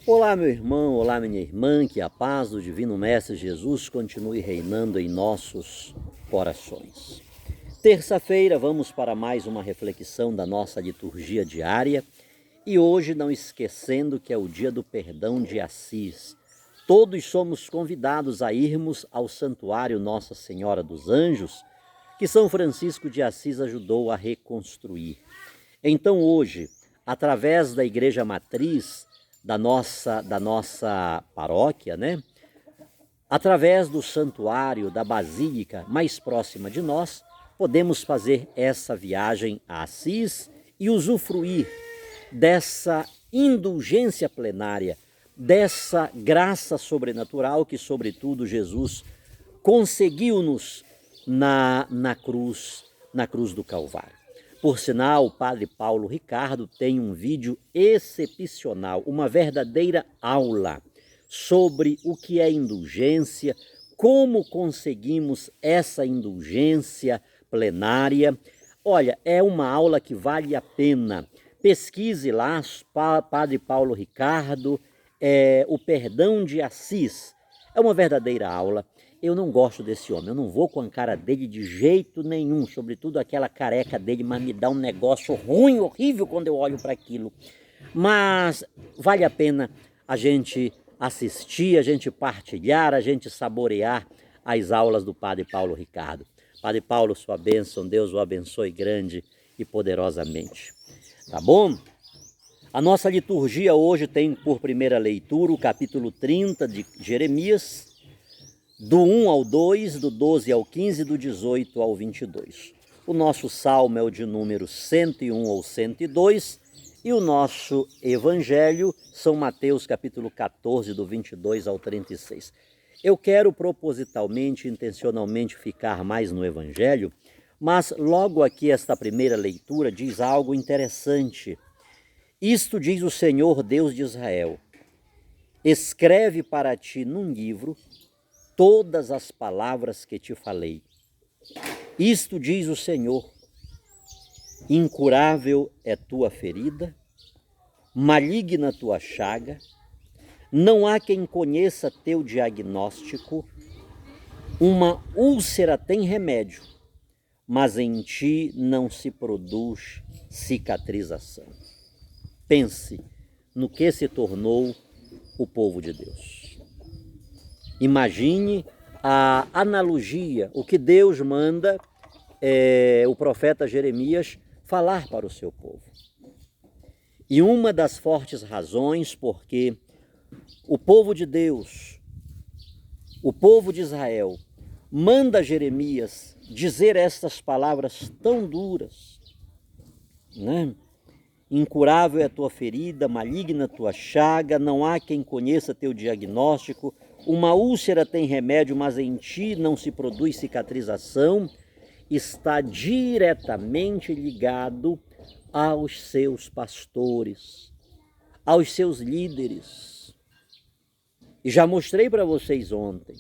Olá, meu irmão, olá, minha irmã, que a paz do Divino Mestre Jesus continue reinando em nossos corações. Terça-feira vamos para mais uma reflexão da nossa liturgia diária e hoje não esquecendo que é o dia do perdão de Assis. Todos somos convidados a irmos ao santuário Nossa Senhora dos Anjos, que São Francisco de Assis ajudou a reconstruir. Então hoje, através da Igreja Matriz, da nossa paróquia, né? Através do santuário, da basílica mais próxima de nós, podemos fazer essa viagem a Assis e usufruir dessa indulgência plenária, dessa graça sobrenatural que, sobretudo, Jesus conseguiu-nos na cruz do Calvário. Por sinal, o Padre Paulo Ricardo tem um vídeo excepcional, uma verdadeira aula sobre o que é indulgência, como conseguimos essa indulgência plenária. Olha, é uma aula que vale a pena. Pesquise lá, Padre Paulo Ricardo, o perdão de Assis. É uma verdadeira aula. Eu não gosto desse homem, eu não vou com a cara dele de jeito nenhum, sobretudo aquela careca dele, mas me dá um negócio ruim, horrível quando eu olho para aquilo. Mas vale a pena a gente assistir, a gente partilhar, a gente saborear as aulas do Padre Paulo Ricardo. Padre Paulo, sua bênção, Deus o abençoe grande e poderosamente. Tá bom? A nossa liturgia hoje tem por primeira leitura o capítulo 30 de Jeremias, do 1 ao 2, do 12 ao 15, do 18 ao 22. O nosso salmo é o de número 101 ou 102 e o nosso evangelho São Mateus capítulo 14, do 22 ao 36. Eu quero propositalmente, intencionalmente ficar mais no evangelho, mas logo aqui esta primeira leitura diz algo interessante. Isto diz o Senhor Deus de Israel: escreve para ti num livro todas as palavras que te falei. Isto diz o Senhor: incurável é tua ferida, maligna tua chaga, não há quem conheça teu diagnóstico, uma úlcera tem remédio, mas em ti não se produz cicatrização. Pense no que se tornou o povo de Deus. Imagine a analogia, o que Deus manda o profeta Jeremias falar para o seu povo. E uma das fortes razões porque o povo de Deus, o povo de Israel, manda Jeremias dizer estas palavras tão duras, né? Incurável é a tua ferida, maligna a tua chaga, não há quem conheça teu diagnóstico, uma úlcera tem remédio, mas em ti não se produz cicatrização, está diretamente ligado aos seus pastores, aos seus líderes. E já mostrei para vocês ontem,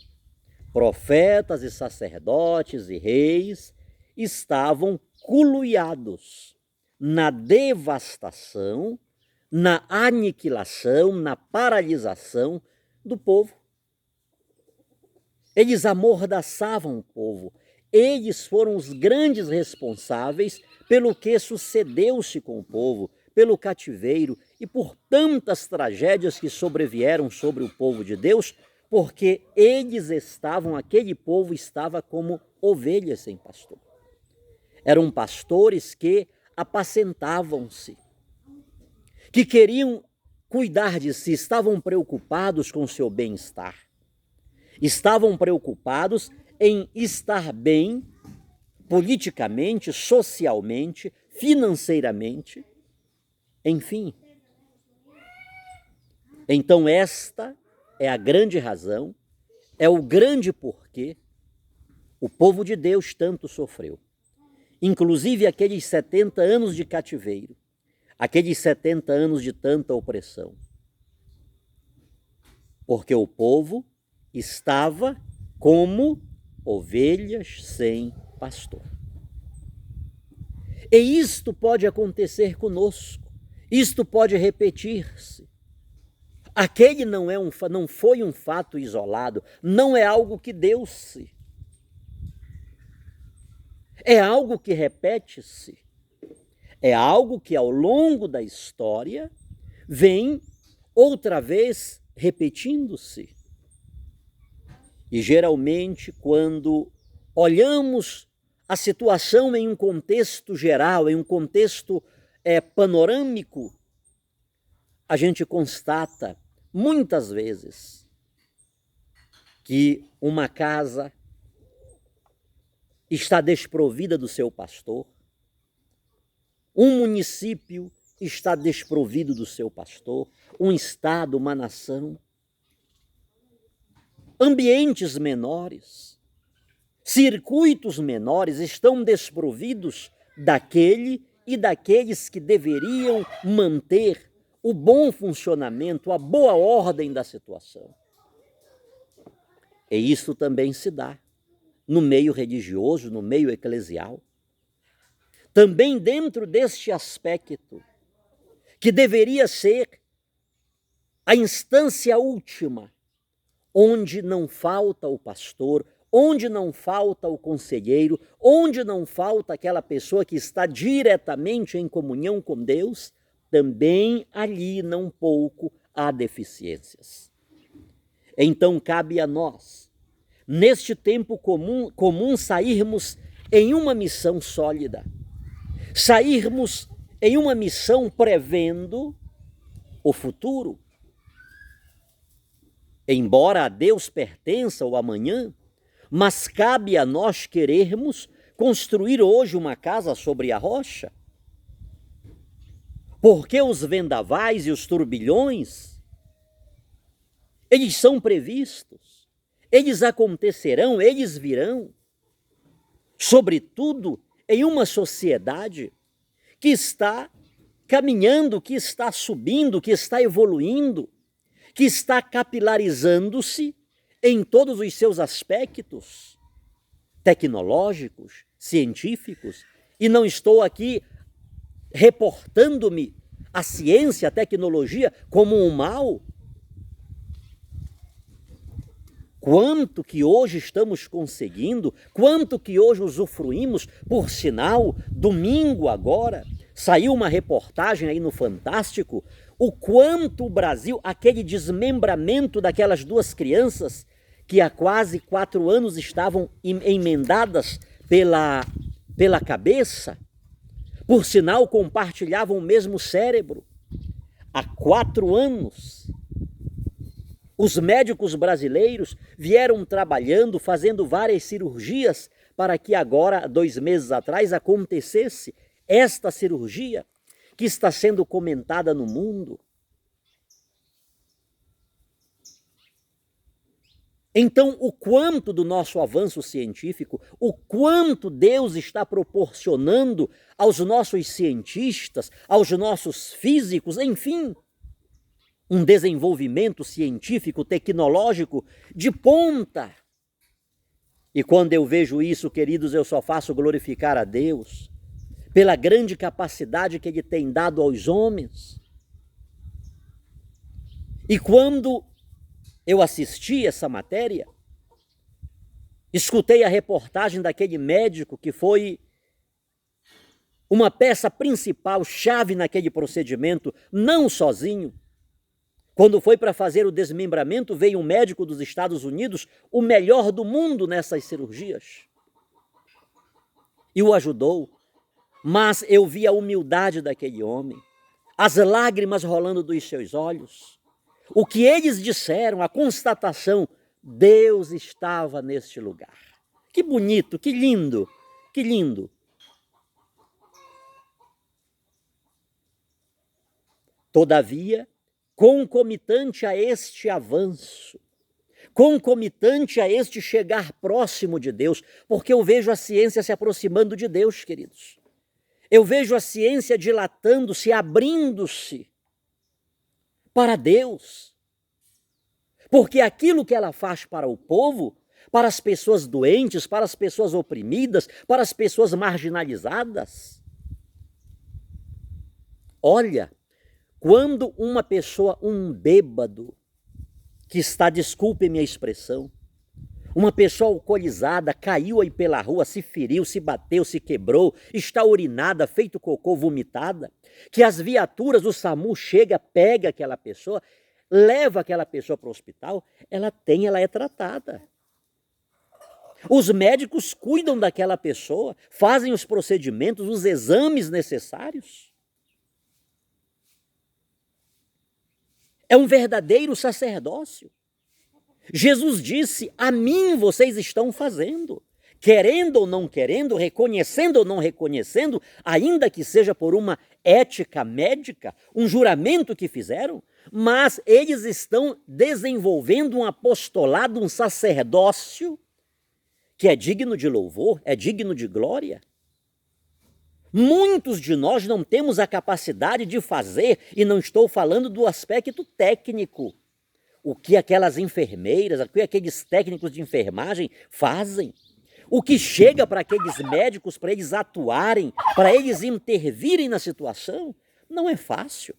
profetas e sacerdotes e reis estavam culuiados na devastação, na aniquilação, na paralisação do povo. Eles amordaçavam o povo. Eles foram os grandes responsáveis pelo que sucedeu-se com o povo, pelo cativeiro e por tantas tragédias que sobrevieram sobre o povo de Deus, porque aquele povo estava como ovelhas sem pastor. Eram pastores que apacentavam-se, que queriam cuidar de si, estavam preocupados com o seu bem-estar, estavam preocupados em estar bem politicamente, socialmente, financeiramente, enfim. Então esta é a grande razão, é o grande porquê o povo de Deus tanto sofreu. Inclusive aqueles 70 anos de cativeiro, aqueles 70 anos de tanta opressão. Porque o povo estava como ovelhas sem pastor. E isto pode acontecer conosco, isto pode repetir-se. Aquele não foi um fato isolado, não é algo que deu-se. É algo que repete-se. É algo que ao longo da história vem outra vez repetindo-se. E geralmente, quando olhamos a situação em um contexto geral, em um contexto panorâmico, a gente constata muitas vezes que uma casa está desprovida do seu pastor, um município está desprovido do seu pastor, um estado, uma nação, ambientes menores, circuitos menores estão desprovidos daquele e daqueles que deveriam manter o bom funcionamento, a boa ordem da situação. E isso também se dá no meio religioso, no meio eclesial. Também dentro deste aspecto, que deveria ser a instância última, onde não falta o pastor, onde não falta o conselheiro, onde não falta aquela pessoa que está diretamente em comunhão com Deus, também ali não pouco há deficiências. Então cabe a nós, neste tempo comum sairmos em uma missão sólida, sairmos em uma missão prevendo o futuro. Embora a Deus pertença o amanhã, mas cabe a nós querermos construir hoje uma casa sobre a rocha. Porque os vendavais e os turbilhões, eles são previstos, eles acontecerão, eles virão. Sobretudo em uma sociedade que está caminhando, que está subindo, que está evoluindo, que está capilarizando-se em todos os seus aspectos tecnológicos, científicos, e não estou aqui reportando-me a ciência, a tecnologia como um mal. Quanto que hoje estamos conseguindo, quanto que hoje usufruímos, por sinal, domingo agora, saiu uma reportagem aí no Fantástico, o quanto o Brasil, aquele desmembramento daquelas duas crianças que há quase 4 anos estavam emendadas pela cabeça, por sinal compartilhavam o mesmo cérebro. Há 4 anos, os médicos brasileiros vieram trabalhando, fazendo várias cirurgias para que agora, 2 meses atrás, acontecesse esta cirurgia que está sendo comentada no mundo. Então, o quanto do nosso avanço científico, o quanto Deus está proporcionando aos nossos cientistas, aos nossos físicos, enfim, um desenvolvimento científico, tecnológico de ponta. E quando eu vejo isso, queridos, eu só faço glorificar a Deus pela grande capacidade que Ele tem dado aos homens. E quando eu assisti essa matéria, escutei a reportagem daquele médico que foi uma peça principal, chave naquele procedimento, não sozinho. Quando foi para fazer o desmembramento, veio um médico dos Estados Unidos, o melhor do mundo nessas cirurgias, e o ajudou. Mas eu vi a humildade daquele homem, as lágrimas rolando dos seus olhos. O que eles disseram, a constatação, Deus estava neste lugar. Que bonito, que lindo, que lindo. Todavia, concomitante a este avanço, concomitante a este chegar próximo de Deus, porque eu vejo a ciência se aproximando de Deus, queridos. Eu vejo a ciência dilatando-se, abrindo-se para Deus. Porque aquilo que ela faz para o povo, para as pessoas doentes, para as pessoas oprimidas, para as pessoas marginalizadas. Olha, quando uma pessoa, um bêbado, que está, desculpe minha expressão, uma pessoa alcoolizada, caiu aí pela rua, se feriu, se bateu, se quebrou, está urinada, feito cocô, vomitada, que as viaturas, o SAMU chega, pega aquela pessoa, leva aquela pessoa para o hospital, ela é tratada. Os médicos cuidam daquela pessoa, fazem os procedimentos, os exames necessários. É um verdadeiro sacerdócio. Jesus disse: a mim vocês estão fazendo, querendo ou não querendo, reconhecendo ou não reconhecendo, ainda que seja por uma ética médica, um juramento que fizeram, mas eles estão desenvolvendo um apostolado, um sacerdócio, que é digno de louvor, é digno de glória. Muitos de nós não temos a capacidade de fazer, e não estou falando do aspecto técnico, o que aquelas enfermeiras, o que aqueles técnicos de enfermagem fazem, o que chega para aqueles médicos, para eles atuarem, para eles intervirem na situação, não é fácil.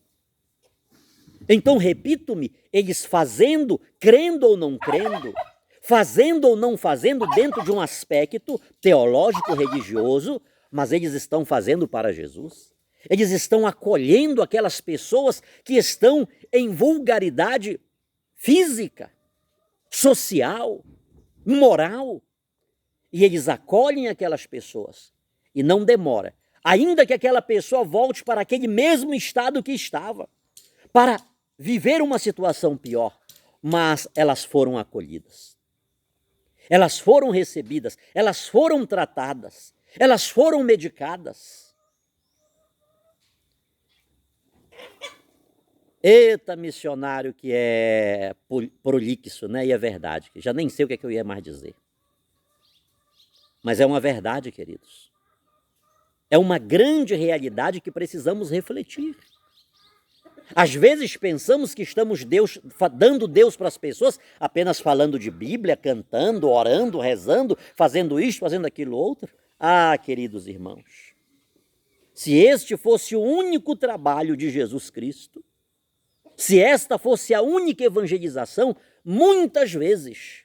Então, repito-me, eles fazendo, crendo ou não crendo, fazendo ou não fazendo dentro de um aspecto teológico, religioso, mas eles estão fazendo para Jesus. Eles estão acolhendo aquelas pessoas que estão em vulgaridade física, social, moral. E eles acolhem aquelas pessoas e não demora, ainda que aquela pessoa volte para aquele mesmo estado que estava, para viver uma situação pior, mas elas foram acolhidas. Elas foram recebidas, elas foram tratadas, elas foram medicadas. Eita, missionário que é prolixo, né? E é verdade, que já nem sei o que é que eu ia mais dizer. Mas é uma verdade, queridos. É uma grande realidade que precisamos refletir. Às vezes pensamos que estamos dando Deus para as pessoas, apenas falando de Bíblia, cantando, orando, rezando, fazendo isto, fazendo aquilo outro. Ah, queridos irmãos, se este fosse o único trabalho de Jesus Cristo, se esta fosse a única evangelização, muitas vezes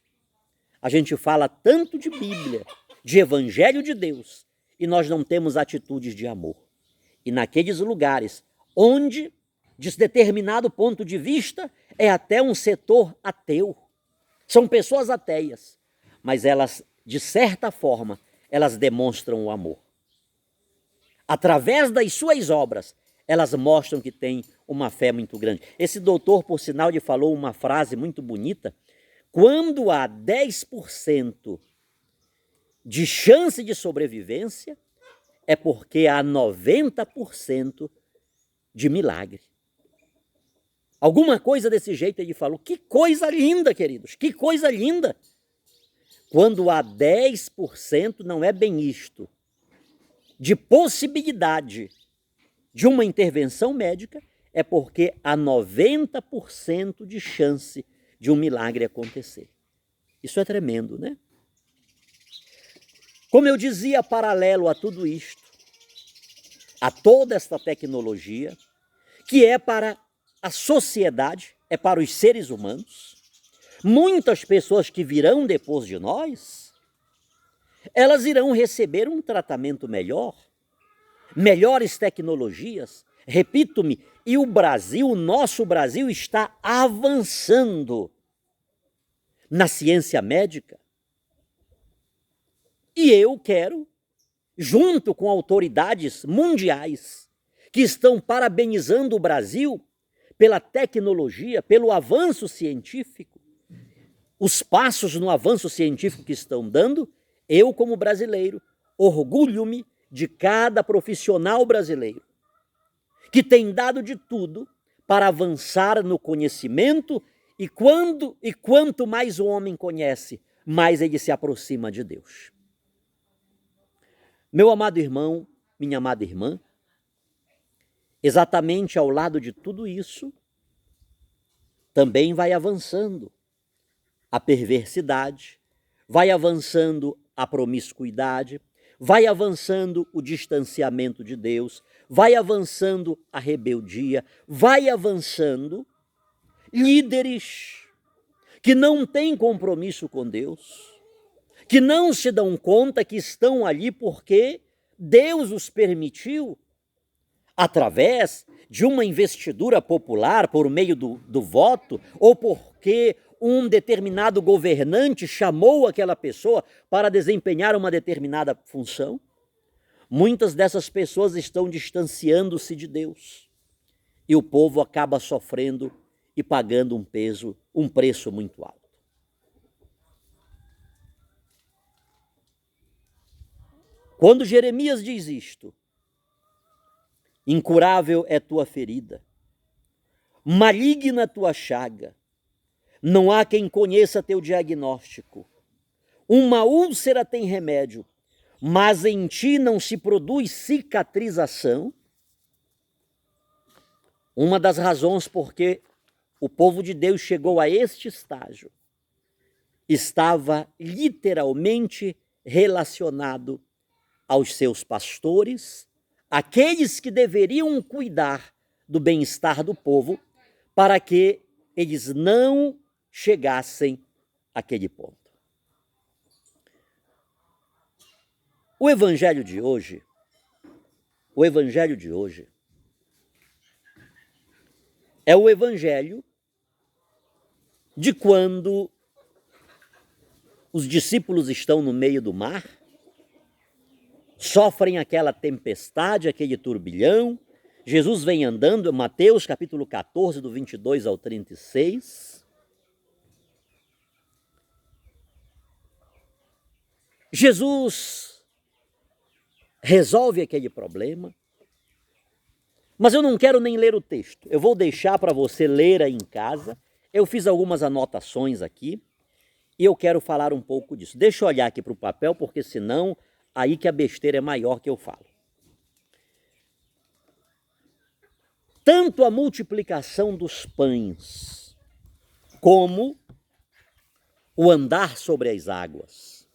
a gente fala tanto de Bíblia, de Evangelho de Deus, e nós não temos atitudes de amor. E naqueles lugares onde, de determinado ponto de vista, é até um setor ateu, são pessoas ateias, mas elas, de certa forma, elas demonstram o amor. Através das suas obras, elas mostram que têm uma fé muito grande. Esse doutor, por sinal, ele falou uma frase muito bonita: quando há 10% de chance de sobrevivência, é porque há 90% de milagre. Alguma coisa desse jeito ele falou. Que coisa linda, queridos, que coisa linda. Quando há 10%, não é bem isto, de possibilidade de uma intervenção médica, é porque há 90% de chance de um milagre acontecer. Isso é tremendo, né? Como eu dizia, paralelo a tudo isto, a toda esta tecnologia, que é para a sociedade, é para os seres humanos, muitas pessoas que virão depois de nós, elas irão receber um tratamento melhor, melhores tecnologias. Repito-me, e o Brasil, o nosso Brasil, está avançando na ciência médica. E eu quero, junto com autoridades mundiais que estão parabenizando o Brasil pela tecnologia, pelo avanço científico, os passos no avanço científico que estão dando, eu, como brasileiro, orgulho-me de cada profissional brasileiro que tem dado de tudo para avançar no conhecimento, e quanto mais o homem conhece, mais ele se aproxima de Deus. Meu amado irmão, minha amada irmã, exatamente ao lado de tudo isso, também vai avançando a perversidade, vai avançando a promiscuidade, vai avançando o distanciamento de Deus, vai avançando a rebeldia, vai avançando líderes que não têm compromisso com Deus, que não se dão conta que estão ali porque Deus os permitiu, através de uma investidura popular por meio do voto, ou porque um determinado governante chamou aquela pessoa para desempenhar uma determinada função. Muitas dessas pessoas estão distanciando-se de Deus e o povo acaba sofrendo e pagando um preço muito alto. Quando Jeremias diz isto, incurável é tua ferida, maligna tua chaga, não há quem conheça teu diagnóstico. Uma úlcera tem remédio, mas em ti não se produz cicatrização. Uma das razões porque o povo de Deus chegou a este estágio estava literalmente relacionado aos seus pastores, aqueles que deveriam cuidar do bem-estar do povo, para que eles não chegassem àquele ponto. O evangelho de hoje é o evangelho de quando os discípulos estão no meio do mar, sofrem aquela tempestade, aquele turbilhão. Jesus vem andando, Mateus capítulo 14, do 22 ao 36. Jesus resolve aquele problema, mas eu não quero nem ler o texto. Eu vou deixar para você ler aí em casa. Eu fiz algumas anotações aqui e eu quero falar um pouco disso. Deixa eu olhar aqui para o papel, porque senão aí que a besteira é maior que eu falo. Tanto a multiplicação dos pães, como o andar sobre as águas,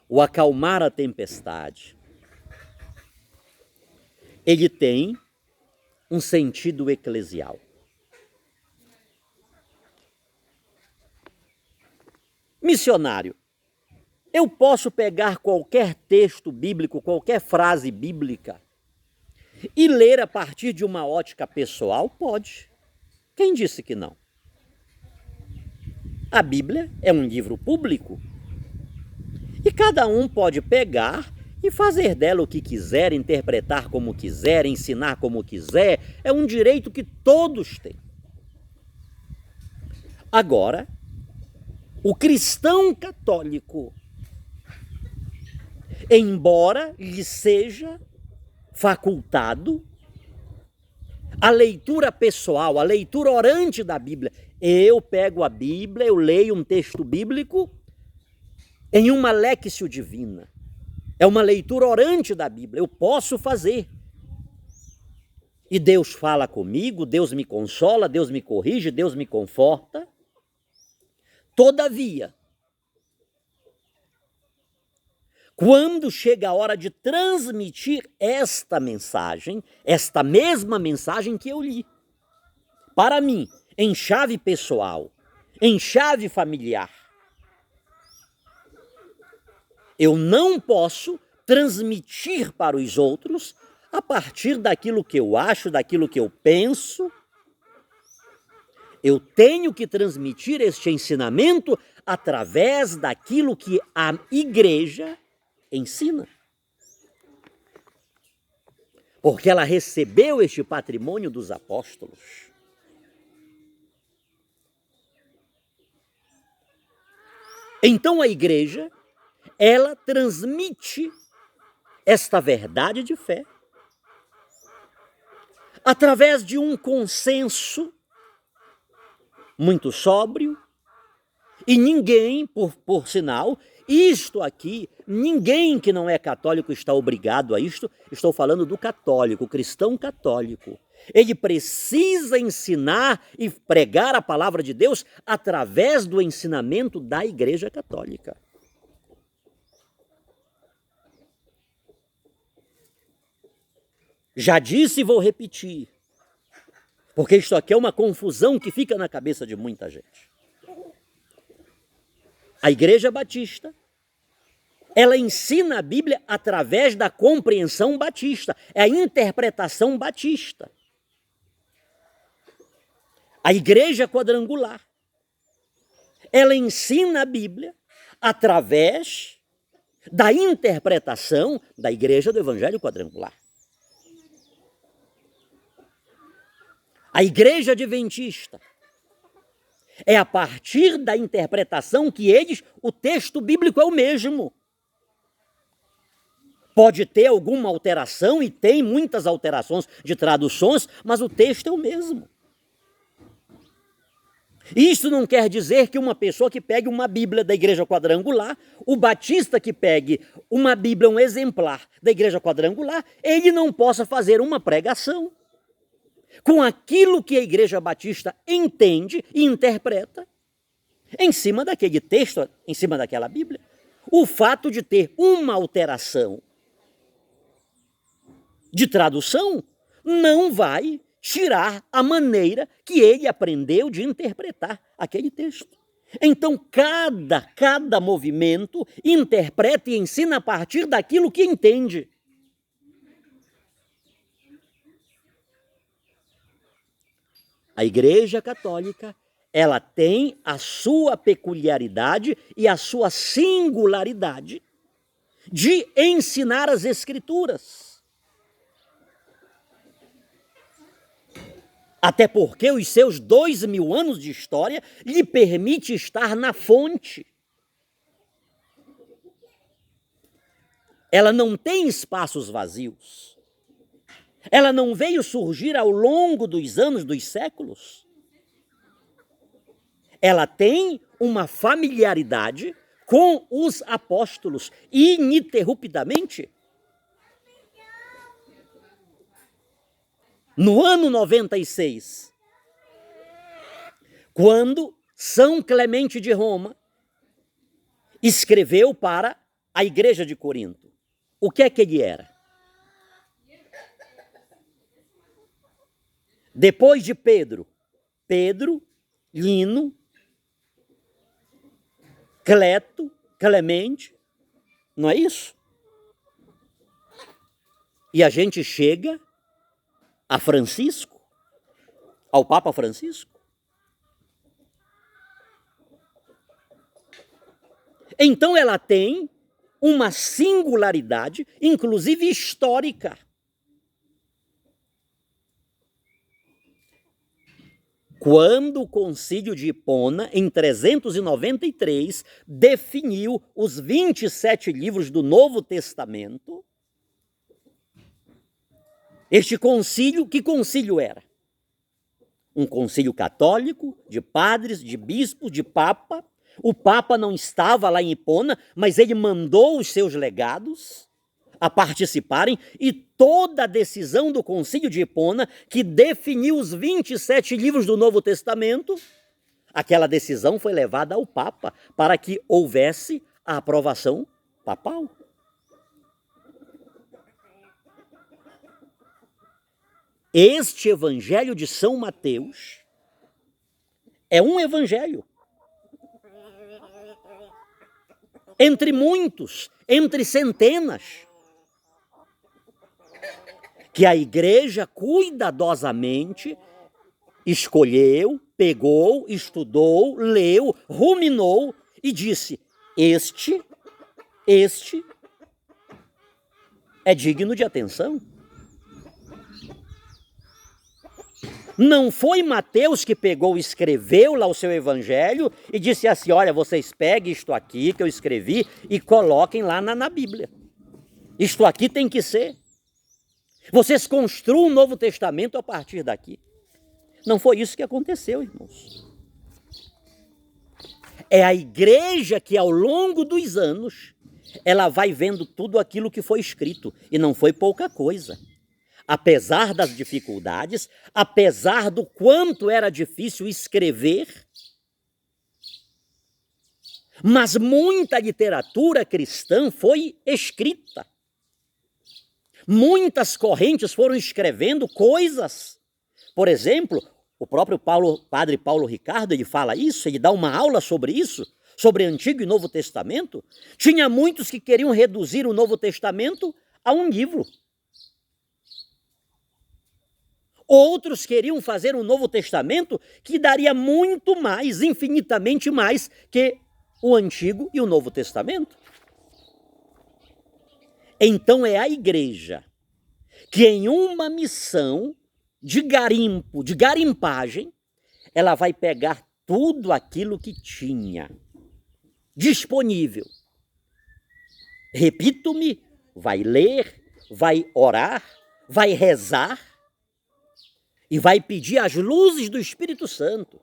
o acalmar a tempestade, ele tem um sentido eclesial. Missionário, eu posso pegar qualquer texto bíblico, qualquer frase bíblica e ler a partir de uma ótica pessoal? Pode. Quem disse que não? A Bíblia é um livro público e cada um pode pegar e fazer dela o que quiser, interpretar como quiser, ensinar como quiser. É um direito que todos têm. Agora, o cristão católico, embora lhe seja facultado a leitura pessoal, a leitura orante da Bíblia, eu pego a Bíblia, eu leio um texto bíblico em uma léxio divina. É uma leitura orante da Bíblia, eu posso fazer. E Deus fala comigo, Deus me consola, Deus me corrige, Deus me conforta. Todavia, quando chega a hora de transmitir esta mensagem, esta mesma mensagem que eu li, para mim, em chave pessoal, em chave familiar, eu não posso transmitir para os outros a partir daquilo que eu acho, daquilo que eu penso. Eu tenho que transmitir este ensinamento através daquilo que a igreja ensina. Porque ela recebeu este patrimônio dos apóstolos. Então a igreja, ela transmite esta verdade de fé através de um consenso muito sóbrio, e ninguém, por sinal, isto aqui, ninguém que não é católico está obrigado a isto. Estou falando do católico, o cristão católico. Ele precisa ensinar e pregar a palavra de Deus através do ensinamento da Igreja Católica. Já disse e vou repetir, porque isso aqui é uma confusão que fica na cabeça de muita gente. A Igreja Batista, ela ensina a Bíblia através da compreensão batista, é a interpretação batista. A Igreja Quadrangular, ela ensina a Bíblia através da interpretação da Igreja do Evangelho Quadrangular. A Igreja Adventista é a partir da interpretação que eles, o texto bíblico é o mesmo. Pode ter alguma alteração, e tem muitas alterações de traduções, mas o texto é o mesmo. Isso não quer dizer que uma pessoa que pegue uma Bíblia da Igreja Quadrangular, o batista que pegue uma Bíblia, um exemplar da Igreja Quadrangular, ele não possa fazer uma pregação com aquilo que a Igreja Batista entende e interpreta em cima daquele texto, em cima daquela Bíblia. O fato de ter uma alteração de tradução não vai tirar a maneira que ele aprendeu de interpretar aquele texto. Então, cada movimento interpreta e ensina a partir daquilo que entende. A Igreja Católica, ela tem a sua peculiaridade e a sua singularidade de ensinar as Escrituras. Até porque os seus 2000 anos de história lhe permite estar na fonte. Ela não tem espaços vazios. Ela não veio surgir ao longo dos anos, dos séculos. Ela tem uma familiaridade com os apóstolos, ininterruptamente. No ano 96, quando São Clemente de Roma escreveu para a Igreja de Corinto, o que é que ele era? Depois de Pedro, Lino, Cleto, Clemente, não é isso? E a gente chega a Francisco, ao Papa Francisco. Então ela tem uma singularidade, inclusive histórica. Quando o Concílio de Hipona, em 393, definiu os 27 livros do Novo Testamento, este concílio, que concílio era? Um concílio católico, de padres, de bispos, de papa. O papa não estava lá em Hipona, mas ele mandou os seus legados a participarem, e toda a decisão do concílio de Hipona, que definiu os 27 livros do Novo Testamento, aquela decisão foi levada ao papa para que houvesse a aprovação papal. Este evangelho de São Mateus é um evangelho entre muitos, entre centenas, que a Igreja cuidadosamente escolheu, pegou, estudou, leu, ruminou e disse: este é digno de atenção. Não foi Mateus que pegou e escreveu lá o seu evangelho e disse assim: olha, vocês peguem isto aqui que eu escrevi e coloquem lá na Bíblia. Isto aqui tem que ser. Vocês construam o Novo Testamento a partir daqui. Não foi isso que aconteceu, irmãos. É a Igreja que, ao longo dos anos, ela vai vendo tudo aquilo que foi escrito, e não foi pouca coisa. Apesar das dificuldades, apesar do quanto era difícil escrever, mas muita literatura cristã foi escrita. Muitas correntes foram escrevendo coisas. Por exemplo, o próprio padre Paulo Ricardo, ele fala isso, ele dá uma aula sobre isso, sobre Antigo e Novo Testamento. Tinha muitos que queriam reduzir o Novo Testamento a um livro. Outros queriam fazer um Novo Testamento que daria muito mais, infinitamente mais, que o Antigo e o Novo Testamento. Então é a igreja que em uma missão de garimpo, de garimpagem, ela vai pegar tudo aquilo que tinha disponível. Repito-me, vai ler, vai orar, vai rezar e vai pedir as luzes do Espírito Santo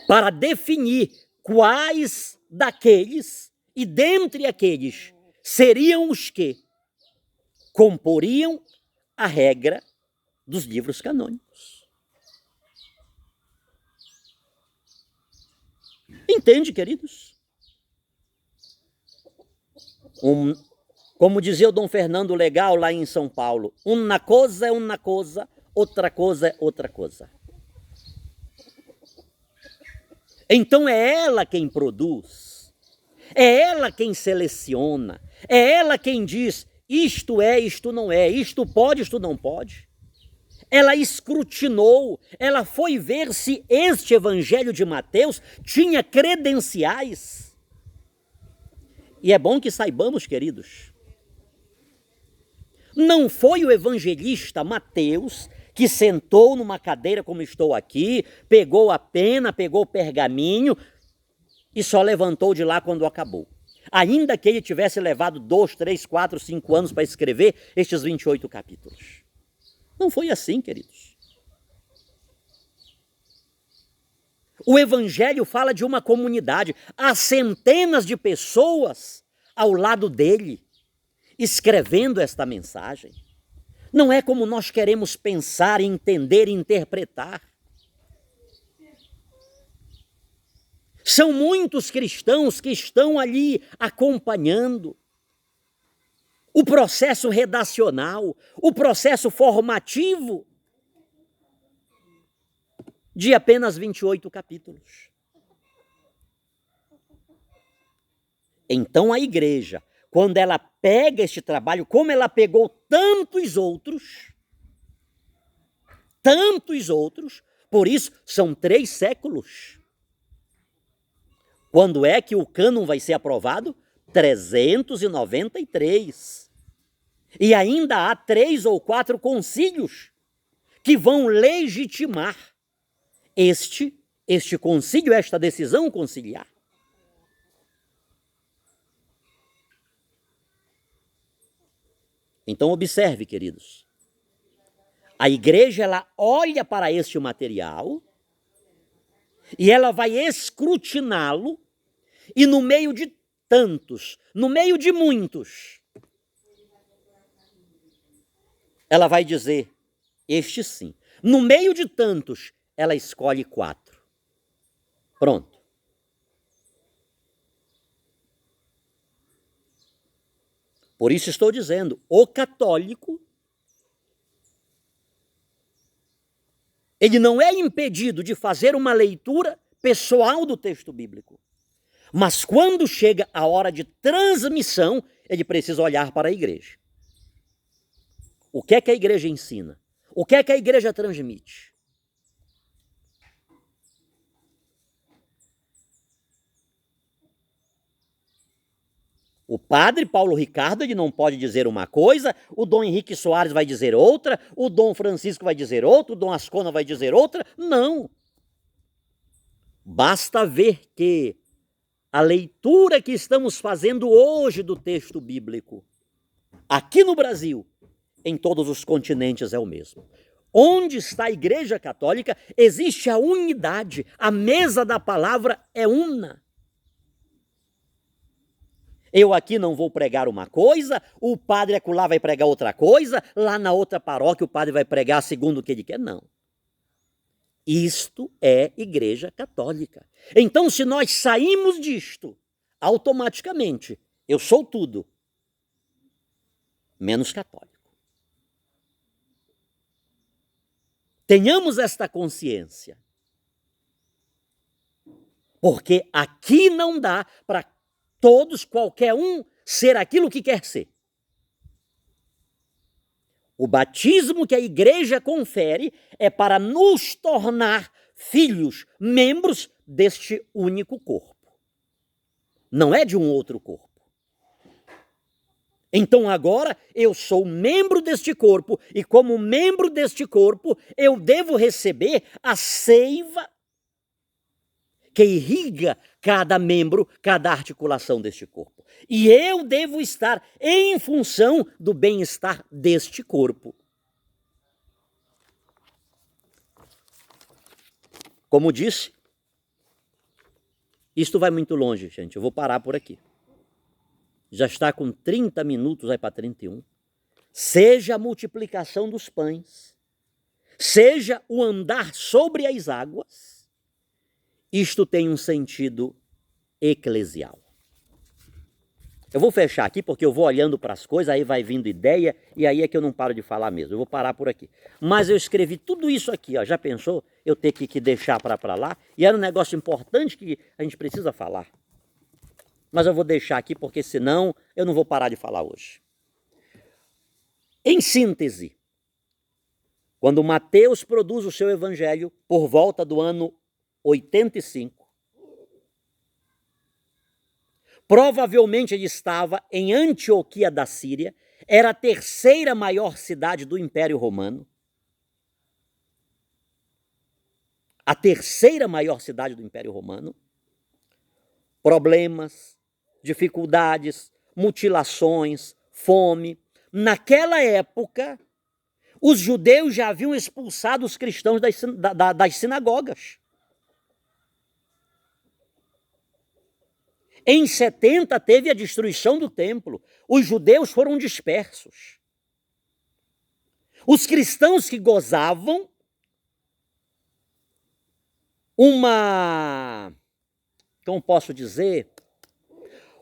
para definir quais daqueles e dentre aqueles seriam os que comporiam a regra dos livros canônicos. Entende, queridos? Como dizia o Dom Fernando Legal lá em São Paulo, uma coisa é uma coisa, outra coisa é outra coisa. Então é ela quem produz, é ela quem seleciona, é ela quem diz isto é, isto não é, isto pode, isto não pode. Ela escrutinou, ela foi ver se este evangelho de Mateus tinha credenciais. E é bom que saibamos, queridos, não foi o evangelista Mateus que sentou numa cadeira como estou aqui, pegou a pena, pegou o pergaminho e só levantou de lá quando acabou. Ainda que ele tivesse levado 2, 3, 4, 5 anos para escrever estes 28 capítulos. Não foi assim, queridos. O Evangelho fala de uma comunidade, há centenas de pessoas ao lado dele, escrevendo esta mensagem. Não é como nós queremos pensar, entender e interpretar. São muitos cristãos que estão ali acompanhando o processo redacional, o processo formativo de apenas 28 capítulos. Então a igreja, quando ela pega este trabalho, como ela pegou tantos outros, por isso são 3 séculos. Quando é que o cânon vai ser aprovado? 393. E ainda há 3 ou 4 concílios que vão legitimar este concílio, esta decisão conciliar. Então observe, queridos, a igreja ela olha para este material e ela vai escrutiná-lo e no meio de tantos, no meio de muitos, ela vai dizer, este sim. No meio de tantos, ela escolhe 4. Pronto. Por isso estou dizendo, o católico, ele não é impedido de fazer uma leitura pessoal do texto bíblico. Mas quando chega a hora de transmissão, ele precisa olhar para a igreja. O que é que a igreja ensina? O que é que a igreja transmite? O padre Paulo Ricardo ele não pode dizer uma coisa, o Dom Henrique Soares vai dizer outra, o Dom Francisco vai dizer outra, o Dom Ascona vai dizer outra. Não. Basta ver que a leitura que estamos fazendo hoje do texto bíblico, aqui no Brasil, em todos os continentes é o mesmo. Onde está a Igreja Católica, existe a unidade, a mesa da palavra é una. Eu aqui não vou pregar uma coisa, o padre acolá vai pregar outra coisa, lá na outra paróquia o padre vai pregar segundo o que ele quer. Não. Isto é Igreja Católica. Então, se nós saímos disto, automaticamente, eu sou tudo, menos católico. Tenhamos esta consciência. Porque aqui não dá para todos, qualquer um, ser aquilo que quer ser. O batismo que a igreja confere é para nos tornar filhos, membros deste único corpo. Não é de um outro corpo. Então agora eu sou membro deste corpo e como membro deste corpo eu devo receber a seiva que irriga cada membro, cada articulação deste corpo. E eu devo estar em função do bem-estar deste corpo. Como disse, isto vai muito longe, gente. Eu vou parar por aqui. Já está com 30 minutos, vai para 31. Seja a multiplicação dos pães, seja o andar sobre as águas, isto tem um sentido eclesial. Eu vou fechar aqui porque eu vou olhando para as coisas, aí vai vindo ideia, e aí é que eu não paro de falar mesmo. Eu vou parar por aqui. Mas eu escrevi tudo isso aqui, ó. Já pensou? Eu ter que deixar para lá? E era um negócio importante que a gente precisa falar. Mas eu vou deixar aqui porque senão eu não vou parar de falar hoje. Em síntese, quando Mateus produz o seu evangelho por volta do ano 85, provavelmente ele estava em Antioquia da Síria, era a terceira maior cidade do Império Romano. A terceira maior cidade do Império Romano. Problemas, dificuldades, mutilações, fome. Naquela época, os judeus já haviam expulsado os cristãos das sinagogas. Em 70 teve a destruição do templo. Os judeus foram dispersos. Os cristãos que gozavam como posso dizer,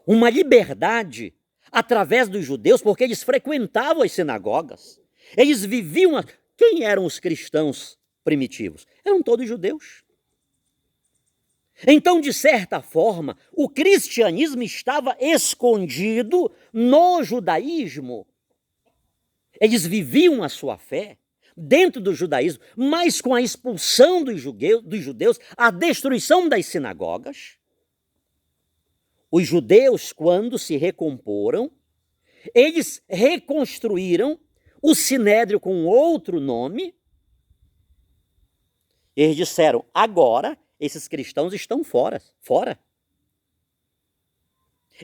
uma liberdade através dos judeus, porque eles frequentavam as sinagogas. Eles viviam... Quem eram os cristãos primitivos? Eram todos judeus. Então, de certa forma, o cristianismo estava escondido no judaísmo. Eles viviam a sua fé dentro do judaísmo, mas com a expulsão dos judeus, a destruição das sinagogas, os judeus, quando se recomporam, eles reconstruíram o sinédrio com outro nome. Eles disseram, agora esses cristãos estão fora.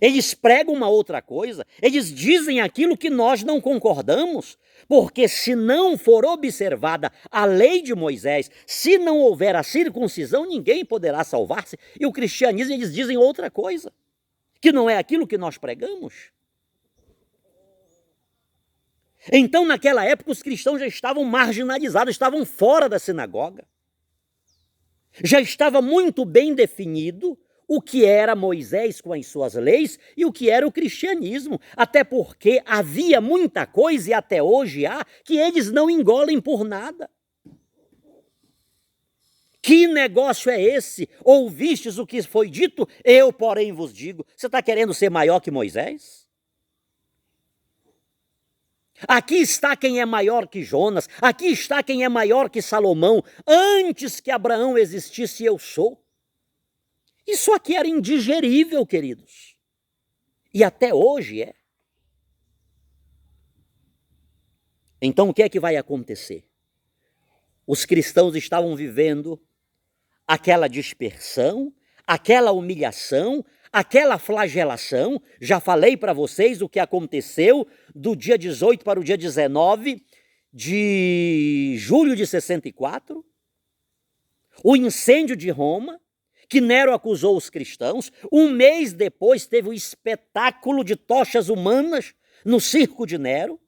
Eles pregam uma outra coisa, eles dizem aquilo que nós não concordamos, porque se não for observada a lei de Moisés, se não houver a circuncisão, ninguém poderá salvar-se. E o cristianismo, eles dizem outra coisa, que não é aquilo que nós pregamos. Então, naquela época, os cristãos já estavam marginalizados, estavam fora da sinagoga. Já estava muito bem definido o que era Moisés com as suas leis e o que era o cristianismo, até porque havia muita coisa, e até hoje há, que eles não engolem por nada. Que negócio é esse? Ouvistes o que foi dito? Eu, porém, vos digo. Você está querendo ser maior que Moisés? Aqui está quem é maior que Jonas, aqui está quem é maior que Salomão. Antes que Abraão existisse, eu sou. Isso aqui era indigerível, queridos. E até hoje é. Então o que é que vai acontecer? Os cristãos estavam vivendo aquela dispersão, aquela humilhação, aquela flagelação. Já falei para vocês o que aconteceu do dia 18 para o dia 19 de julho de 64. O incêndio de Roma, que Nero acusou os cristãos. Um mês depois teve o espetáculo de tochas humanas no circo de Nero.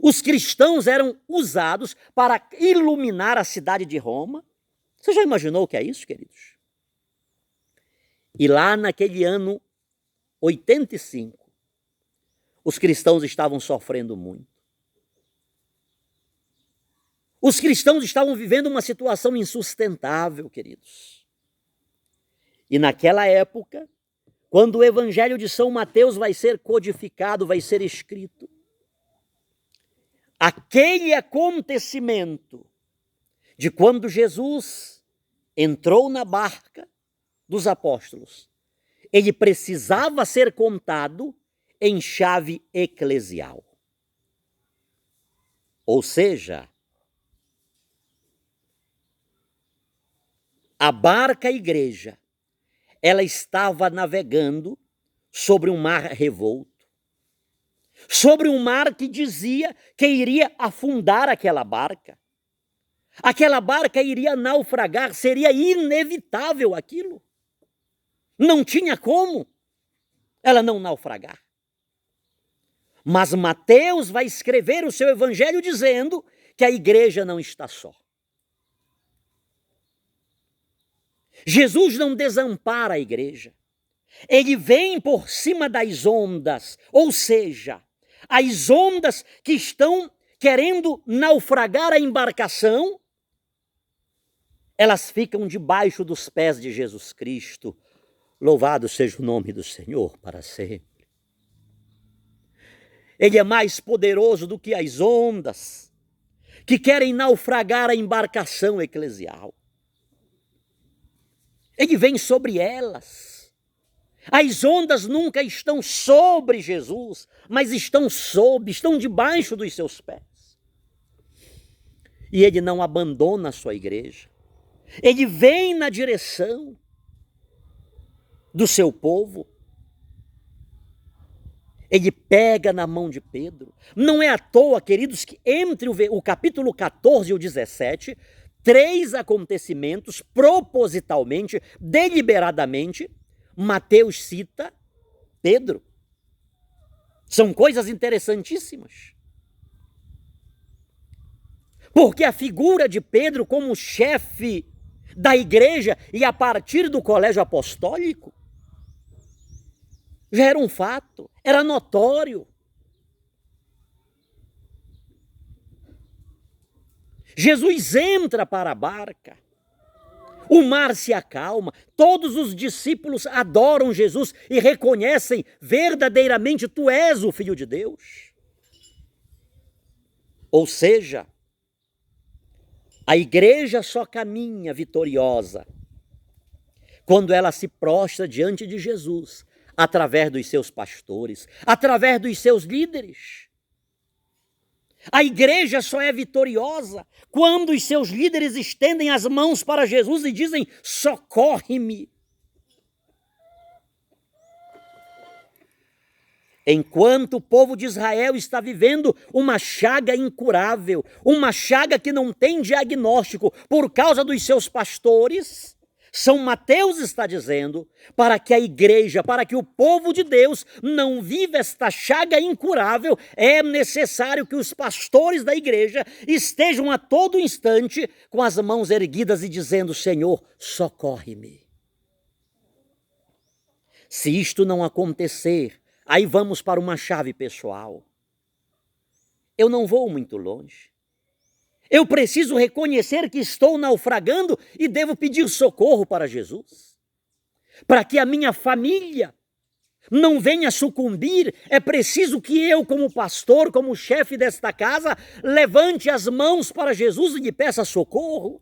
Os cristãos eram usados para iluminar a cidade de Roma. Você já imaginou o que é isso, queridos? E lá naquele ano 85, os cristãos estavam sofrendo muito. Os cristãos estavam vivendo uma situação insustentável, queridos. E naquela época, quando o Evangelho de São Mateus vai ser codificado, vai ser escrito, aquele acontecimento de quando Jesus entrou na barca dos apóstolos, ele precisava ser contado em chave eclesial. Ou seja, a barca igreja, ela estava navegando sobre um mar revolto, sobre um mar que dizia que iria afundar aquela barca. Aquela barca iria naufragar, seria inevitável aquilo. Não tinha como ela não naufragar. Mas Mateus vai escrever o seu evangelho dizendo que a igreja não está só. Jesus não desampara a igreja. Ele vem por cima das ondas, ou seja, as ondas que estão querendo naufragar a embarcação, elas ficam debaixo dos pés de Jesus Cristo. Louvado seja o nome do Senhor para sempre. Ele é mais poderoso do que as ondas que querem naufragar a embarcação eclesial. Ele vem sobre elas. As ondas nunca estão sobre Jesus, mas estão debaixo dos seus pés. E ele não abandona a sua igreja. Ele vem na direção do seu povo. Ele pega na mão de Pedro. Não é à toa, queridos, que entre o capítulo 14 e o 17, 3 acontecimentos, propositalmente, deliberadamente, Mateus cita Pedro. São coisas interessantíssimas. Porque a figura de Pedro como chefe da igreja e a partir do colégio apostólico já era um fato, era notório. Jesus entra para a barca, o mar se acalma, todos os discípulos adoram Jesus e reconhecem verdadeiramente: tu és o Filho de Deus. Ou seja, a igreja só caminha vitoriosa quando ela se prostra diante de Jesus, através dos seus pastores, através dos seus líderes. A igreja só é vitoriosa quando os seus líderes estendem as mãos para Jesus e dizem: socorre-me. Enquanto o povo de Israel está vivendo uma chaga incurável, uma chaga que não tem diagnóstico por causa dos seus pastores, São Mateus está dizendo para que a igreja, para que o povo de Deus não viva esta chaga incurável, é necessário que os pastores da igreja estejam a todo instante com as mãos erguidas e dizendo: Senhor, socorre-me. Se isto não acontecer, aí vamos para uma chave pessoal. Eu não vou muito longe. Eu preciso reconhecer que estou naufragando e devo pedir socorro para Jesus. Para que a minha família não venha sucumbir, é preciso que eu, como pastor, como chefe desta casa, levante as mãos para Jesus e lhe peça socorro.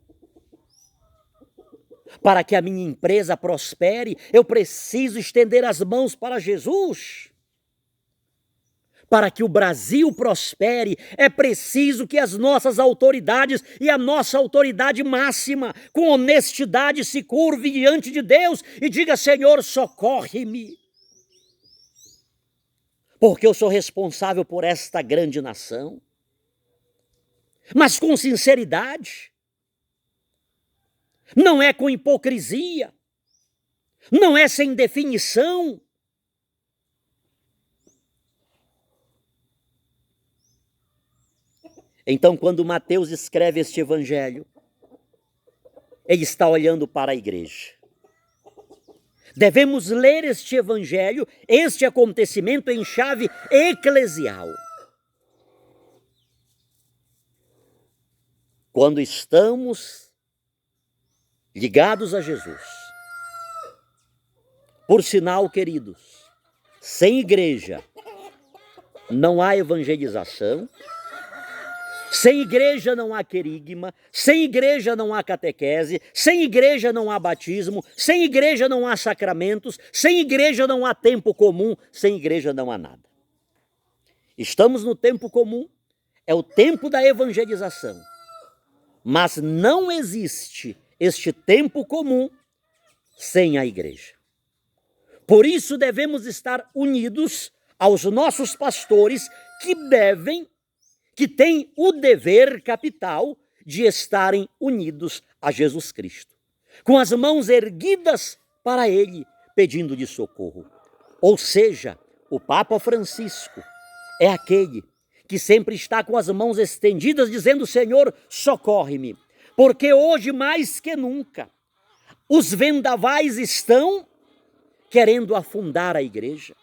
Para que a minha empresa prospere, eu preciso estender as mãos para Jesus. Para que o Brasil prospere, é preciso que as nossas autoridades e a nossa autoridade máxima, com honestidade, se curve diante de Deus e diga: Senhor, socorre-me. Porque eu sou responsável por esta grande nação. Mas com sinceridade. Não é com hipocrisia. Não é sem definição. Então, quando Mateus escreve este evangelho, ele está olhando para a igreja. Devemos ler este evangelho, este acontecimento em chave eclesial. quando estamos ligados a Jesus. Por sinal, queridos, sem igreja não há evangelização, sem igreja não há querigma, sem igreja não há catequese, sem igreja não há batismo, sem igreja não há sacramentos, sem igreja não há tempo comum, sem igreja não há nada. Estamos no tempo comum, é o tempo da evangelização, mas não existe este tempo comum sem a igreja. Por isso devemos estar unidos aos nossos pastores que têm o dever capital de estarem unidos a Jesus Cristo, com as mãos erguidas para Ele, pedindo-lhe socorro. Ou seja, o Papa Francisco é aquele que sempre está com as mãos estendidas, dizendo: Senhor, socorre-me, porque hoje mais que nunca os vendavais estão querendo afundar a igreja.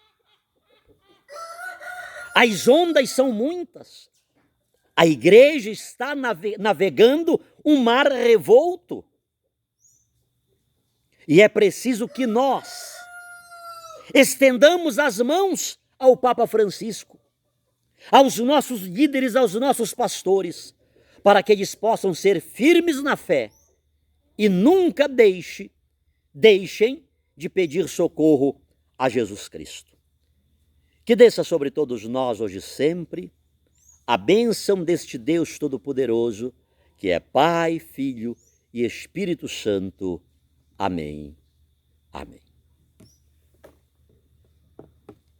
As ondas são muitas. A igreja está navegando um mar revolto. E é preciso que nós estendamos as mãos ao Papa Francisco, aos nossos líderes, aos nossos pastores, para que eles possam ser firmes na fé e nunca deixem de pedir socorro a Jesus Cristo. Que desça sobre todos nós hoje e sempre a bênção deste Deus Todo-Poderoso, que é Pai, Filho e Espírito Santo. Amém. Amém.